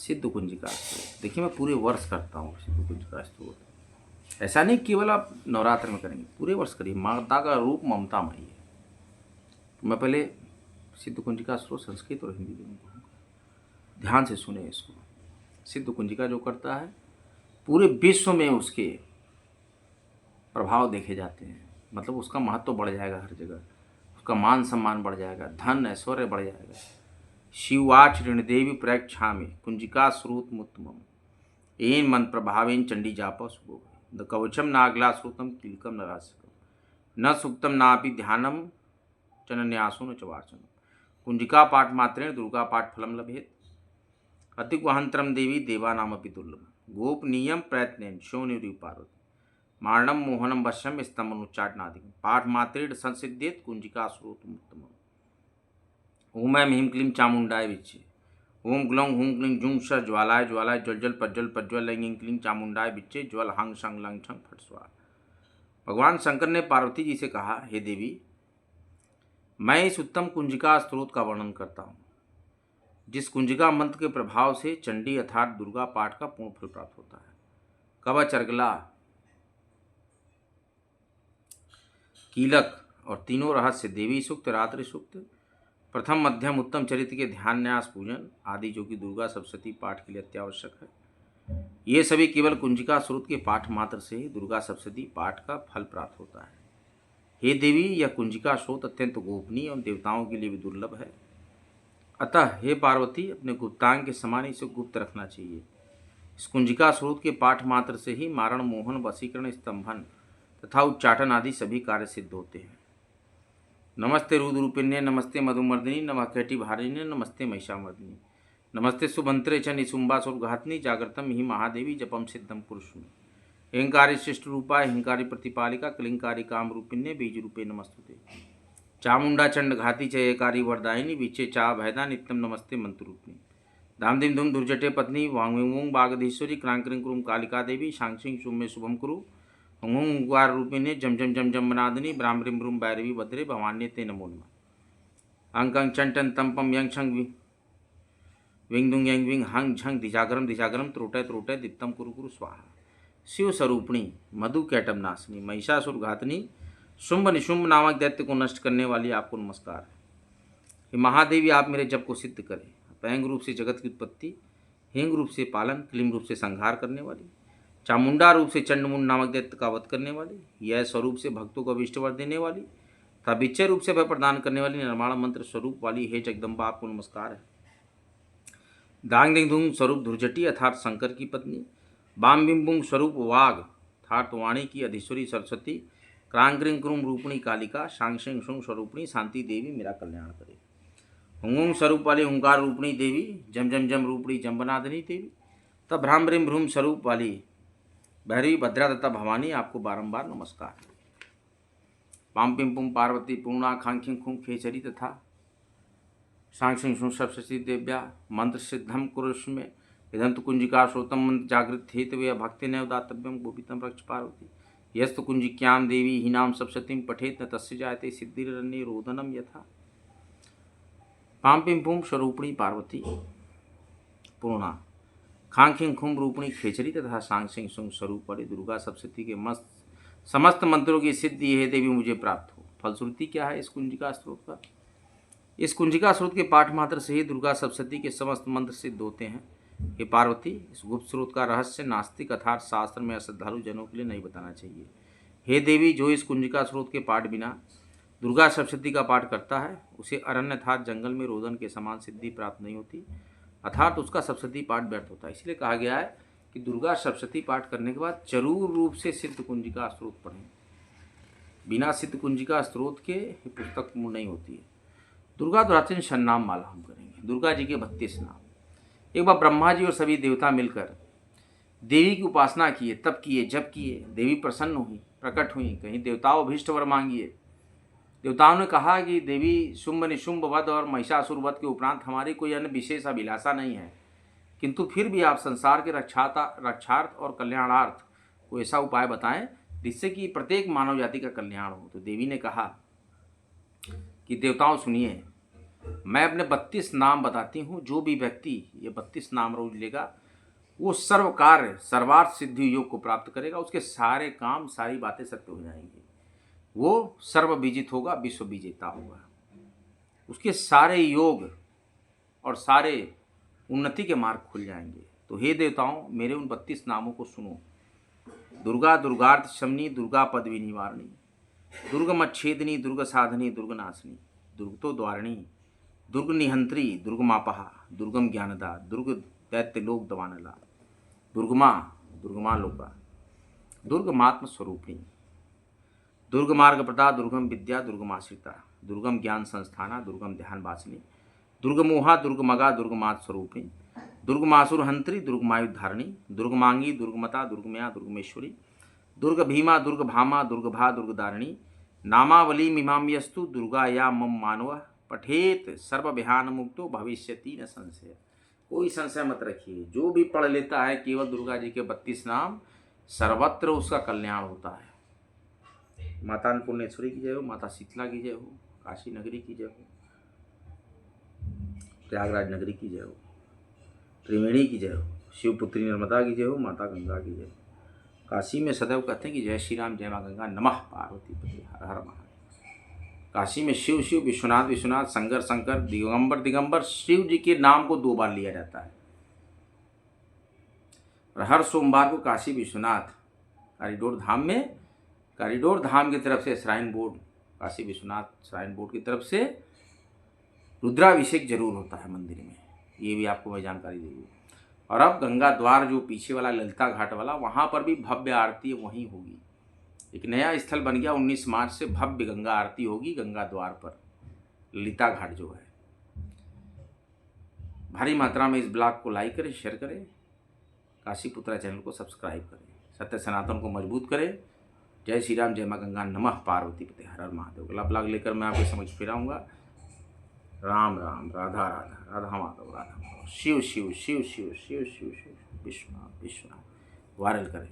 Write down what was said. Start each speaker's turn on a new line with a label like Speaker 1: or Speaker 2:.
Speaker 1: सिद्ध कुंजिका स्तोत्र। देखिए मैं पूरे वर्ष करता हूँ सिद्ध कुंजिका स्तोत्र। ऐसा नहीं केवल आप नवरात्र में करेंगे, पूरे वर्ष करिए। माता का रूप ममतामयी है। तो मैं पहले सिद्ध कुंजिका स्तोत्र संस्कृत और हिंदी दोनों कहूँगा, ध्यान से सुने इसको। सिद्ध कुंजिका जो करता है पूरे विश्व में उसके प्रभाव देखे जाते हैं, मतलब उसका महत्व बढ़ जाएगा हर जगह, उसका मान सम्मान बढ़ जाएगा, धन ऐश्वर्य बढ़ जाएगा। शिवाच ऋणदेवी प्रयक्षा में कुंजिका श्रुत मुत्तमम एन मन प्रभावेन चंडी जाप सुगो द कवचम नागला श्रुतम तिलकम नरासकम न सुक्तम नापि ध्यानम चनन्यासो न चवाचनम कुंजिका पाठ मात्रेण दुर्गा पाठ फलम लभेत अतिवहंतरम देवी देवानामपि दुर्लभम गोपनीयम प्रयत्नेन शोनिरी पार्वती मारणम मोहनम वश्यम स्तंभनुच्चाटनादिकम पाठ मात्रेण संसिद्धेत कुंजिका श्रोतम उत्तमम। ओम ऐं ह्रीं क्लीं चामुंडाय विच्चे ओम ग्लौं हूं क्लीं जुं स ज्वालाय ज्वालाय ज्वल जल प्रज्वल प्रज्वल ऐं क्लीं चामुंडाय विच्चे ज्वल हंग शंग लंग छंग फट स्वाहा। भगवान शंकर ने पार्वती जी से कहा, हे देवी, मैं इस उत्तम कुंजिका स्त्रोत का वर्णन करता हूँ, जिस कुंजिका मंत्र के प्रभाव से चंडी अर्थात दुर्गा पाठ का पूर्ण फल प्राप्त होता है। कवच, अर्गला, कीलक और तीनों रहस्य, देवी सूक्त, रात्रि सूक्त, प्रथम मध्यम उत्तम चरित्र के ध्यान न्यास पूजन आदि, जो कि दुर्गा सप्तशती पाठ के लिए अत्यावश्यक है, ये सभी केवल कुंजिका स्रोत के पाठ मात्र से ही दुर्गा सप्तशती पाठ का फल प्राप्त होता है। हे देवी, यह कुंजिका स्रोत अत्यंत गोपनीय एवं देवताओं के लिए भी दुर्लभ है। अतः हे पार्वती, अपने गुप्तांग के समान इसे गुप्त रखना चाहिए। इस कुंजिका स्रोत के पाठ मात्र से ही मारण, मोहन, वशीकरण, स्तंभन तथा उच्चाटन आदि सभी कार्य सिद्ध होते हैं। नमस्ते रुद्रूपिण्ये, नमस्ते मधुमर्दिनी, नमः कैटिभारिण्ये, नमस्ते महिषामर्दिनी, नमस्ते सुभंत्रे च निशुम्बासुरघातिनी, जागृतम ही महादेवी जपम सिद्धम पुरुषुनि, अहंकारी शिष्ट रूपा, अहंकारी प्रतिपालिका, कलिंकारी काम रूपिण्ये, बीज रूपे नमस्तुते, चामुंडा चंड घाती चयकारी वरदायिनी, विचे चा भयदा नित्यम नमस्ते मंत्ररूपिणी, धाम धिम धूम दुर्जटे पत्नी, वांग बागधीश्वरी, क्रांक्रिं क्रूम कालिका देवी, शांक्षिं शुभ में शुभम कुरु, हुंगार रूपिणे, जम जम जम जम मनादिनी, ब्राह्मृं ब्रूम भैरवी भद्रे, भवान्ये ते नमो नमः। अंकं चंटन तंपम यंग छंग विंग दुंग यंग विंग हंग झंग दिजागरम दिजागरम त्रोटय त्रोटय दीप्तम कुरु कुरु स्वाहा। शिव स्वरूपिणी, मधु कैटम नाशिनी, महिषासुर घातनी, शुंभ निशुंभ नामक दैत्य को नष्ट करने वाली आपको नमस्कार है। हे महादेवी, आप मेरे जप को सिद्ध करें। पैंग रूप से जगत की उत्पत्ति, हेंग रूप से पालन, क्लीम रूप से संहार करने वाली, चामुंडा रूप से चंडमुंड नामक दैत्य का वध करने वाली, यह स्वरूप से भक्तों को अभिष्ट वर देने वाली तथा विचय रूप से भय प्रदान करने वाली, निर्माण मंत्र स्वरूप वाली हे जगदम्बा, आपको नमस्कार है। दांग दिंग धूंग स्वरूप धुर्जटी अर्थात शंकर की पत्नी, बाम बिम बुंग स्वरूप वाघ अर्थात वाणी की अधीश्वरी सरस्वती, क्रांग्रिंग क्रूम रूपणी कालिका, शांक्षिंग शुंग स्वरूपणी शांति देवी, मेरा कल्याण करे। हुंगुंग स्वरूप वाली हुंकार रूपणी देवी, जम जम जम रूपणी जम्बनादिनी देवी, तब भ्रामरिम भ्रूम स्वरूप वाली भैरवी भद्रा तथा भवानी, आपको बारंबार नमस्कार। पाम पिम पुम पार्वती, पूर्णा खांखिंग खुम खेचरी तथा सांक्षिंग शुं सप्तशती देव्या, मंत्र सिद्धम कुरुष्मे इदं तु कुंजिका श्रोतम मंत्र जागृत हेतवे भक्ति नैव दातव्यम गोपितम रक्ष पार्वती, यस्तु कुंजिक्यां देवी हीनाम सप्तशतीं पठेत न तस्य जायते सिद्धिरन्ये रोदनम यथा। पाम पिम पुम स्वरूपिणी पार्वती, पूर्णा खांखिंग खुम रूपणी खेचरी तथा सांक्षिंग शुंग स्वरूप वाली दुर्गा सप्तशती के समस्त मंत्रों की सिद्धि हे देवी मुझे प्राप्त हो। फलश्रुति क्या है इस कुंजिका स्त्रोत का? इस कुंजिका स्रोत के पाठ मात्र से ही दुर्गा सप्तशती के समस्त मंत्र सिद्ध होते हैं। हे पार्वती, इस गुप्त स्रोत का रहस्य नास्तिक अर्थात शास्त्र में अश्रद्धालु जनों के लिए नहीं बताना चाहिए। हे देवी, जो इस कुंजिका स्रोत के पाठ बिना दुर्गा सप्तशती का पाठ करता है, उसे अरण्य अर्थात जंगल में रोदन के समान सिद्धि प्राप्त नहीं होती, अर्थात उसका सप्तशती पाठ व्यर्थ होता है। इसलिए कहा गया है कि दुर्गा सप्तशती पाठ करने के बाद जरूर रूप से सिद्ध कुंजिका स्त्रोत पढ़ें। बिना सिद्ध कुंजिका स्त्रोत के पुस्तक पूर्ण नहीं होती है। दुर्गा द्वाराचन शन्नाम माला हम करेंगे। दुर्गा जी के 32 नाम। एक बार ब्रह्मा जी और सभी देवता मिलकर देवी की उपासना किए, तप किए, जप किए। देवी प्रसन्न हुई, प्रकट हुई, कहीं देवताओं अभीष्ट वर मांगिए। देवताओं ने कहा कि देवी, शुंभ निशुंभ वध और महिषासुर वध के उपरांत हमारी कोई अन्य विशेष अभिलाषा नहीं है, किंतु फिर भी आप संसार के रक्षार्थ और कल्याणार्थ को ऐसा उपाय बताएं जिससे कि प्रत्येक मानव जाति का कल्याण हो। तो देवी ने कहा कि देवताओं सुनिए, मैं अपने 32 नाम बताती हूँ। जो भी व्यक्ति ये 32 नाम रोज लेगा वो सर्व कार्य सर्वार्थ सिद्धि योग को प्राप्त करेगा। उसके सारे काम सारी बातें सत्य हो जाएंगी। वो सर्व विजित होगा, विश्व विजेता होगा। उसके सारे योग और सारे उन्नति के मार्ग खुल जाएंगे। तो हे देवताओं, मेरे उन 32 नामों को सुनो। दुर्गा दुर्गार्थ शमनी, दुर्गा पदवी निवारणी, दुर्गमच्छेदिनी, दुर्ग साधनी, दुर्ग नाशनी, दुर्गतो द्वारिणी, दुर्ग निहंत्री, दुर्गमापहा, दुर्गम ज्ञानदा, दुर्ग दैत्य लोक दवानला, दुर्गमा दुर्गमा लोका, दुर्गमात्म स्वरूपिणी, दुर्ग मार्ग प्रदा, दुर्गम विद्या, दुर्गमाश्रिता, दुर्गम ज्ञान संस्थाना, दुर्गम ध्यान वासिनी, दुर्गमोहा, दुर्गमगा, दुर्गमात स्वरूपिणी, दुर्गमासुर हंत्री, दुर्गमायुधारिणी, दुर्गमांगी, दुर्गमता, दुर्गमया, दुर्गमेश्वरी, दुर्ग भीमा, दुर्ग भामा, दुर्गभा, दुर्गदारिणी, नामावली मीमाम्यस्तु दुर्गा या मम मानव पठेत सर्वविहान मुक्तो भविष्यति न संशय। कोई संशय मत रखिए। जो भी पढ़ लेता है केवल दुर्गा जी के 32 नाम, सर्वत्र उसका कल्याण होता है। माता अन्नपूर्णेश्वरी की जय हो, माता शीतला की जय हो, काशी नगरी की जय हो, प्रयागराज नगरी की जय हो, त्रिवेणी की जय हो, शिवपुत्री नर्मदा की जय हो, माता गंगा की जय हो। काशी में सदैव कहते हैं कि जय श्री राम, जय माँ गंगा, नमः पार्वती पति, हर हर महादेव। काशी में शिव शिव, विश्वनाथ विश्वनाथ, शंकर शंकर, दिगंबर दिगंबर, शिव जी के नाम को 2 बार लिया जाता है। और हर सोमवार को काशी विश्वनाथ कॉरिडोर धाम की तरफ से shrine board, Kashi Vishwanath shrine board की तरफ से रुद्राभिषेक जरूर होता है मंदिर में। ये भी आपको मैं जानकारी दे दूँ। और अब गंगा द्वार जो पीछे वाला ललिता घाट वाला, वहाँ पर भी भव्य आरती वहीं होगी। एक नया स्थल बन गया। 19 मार्च से भव्य गंगा आरती होगी गंगा द्वार पर, ललिता घाट जो है। भारी मात्रा में इस ब्लॉग को लाइक करें, शेयर करें, काशी पुत्रा चैनल को सब्सक्राइब करें, सत्य सनातन को मजबूत करें। जय श्री राम, जय माँ गंगा, नमः पार्वती पते, हर हर महादेव। अगला ब्लॉग लेकर मैं आपके समझ फिर आऊँगा। राम राम, राधा राधा, राधा माधव, राधा माधव, शिव शिव शिव शिव शिव शिव शिव, विश्वनाथ विश्वनाथ। वायरल करें।